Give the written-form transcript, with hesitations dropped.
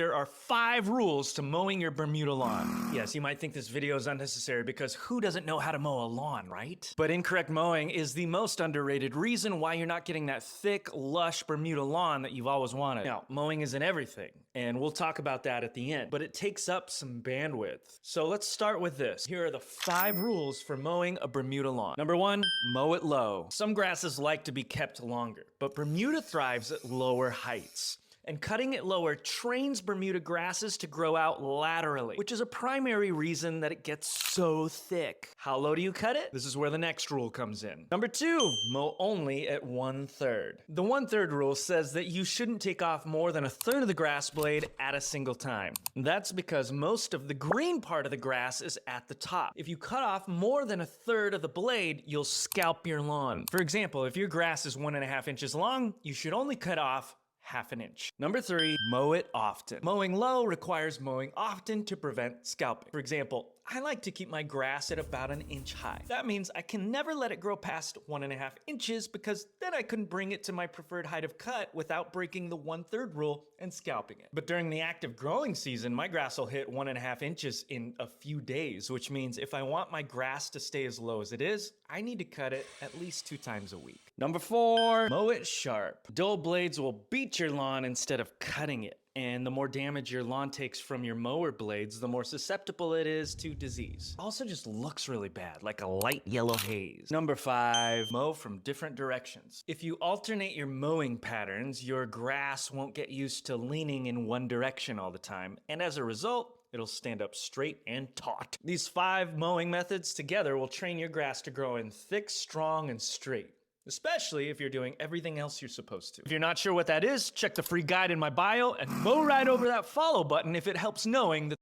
there are 5 rules to mowing your Bermuda lawn. Yes, you might think this video is unnecessary because who doesn't know how to mow a lawn, right? But incorrect mowing is the most underrated reason why you're not getting that thick, lush Bermuda lawn that you've always wanted. Now, mowing isn't everything, and we'll talk about that at the end, but it takes up some bandwidth. So let's start with this. Here are the 5 rules for mowing a Bermuda lawn. Number 1, mow it low. Some grasses like to be kept longer, but Bermuda thrives at lower heights. And cutting it lower trains Bermuda grasses to grow out laterally, which is a primary reason that it gets so thick. How low do you cut it? This is where the next rule comes in. Number 2, mow only at 1/3. The 1/3 rule says that you shouldn't take off more than 1/3 of the grass blade at a single time. That's because most of the green part of the grass is at the top. If you cut off more than 1/3 of the blade, you'll scalp your lawn. For example, if your grass is 1.5 inches long, you should only cut off 1/2 inch. Number 3, mow it often. Mowing low requires mowing often to prevent scalping. For example, I like to keep my grass at about 1 inch high. That means I can never let it grow past 1.5 inches because then I couldn't bring it to my preferred height of cut without breaking the 1/3 rule and scalping it. But during the active growing season, my grass will hit 1.5 inches in a few days, which means if I want my grass to stay as low as it is, I need to cut it at least 2 times a week. Number 4, mow it sharp. Dull blades will beat your lawn instead of cutting it. And the more damage your lawn takes from your mower blades, the more susceptible it is to disease. Also just looks really bad, like a light yellow haze. Number 5, mow from different directions. If you alternate your mowing patterns, your grass won't get used to leaning in one direction all the time, and as a result, it'll stand up straight and taut. These 5 mowing methods together will train your grass to grow in thick, strong, and straight. Especially if you're doing everything else you're supposed to. If you're not sure what that is, check the free guide in my bio and mow right over that follow button if it helps knowing that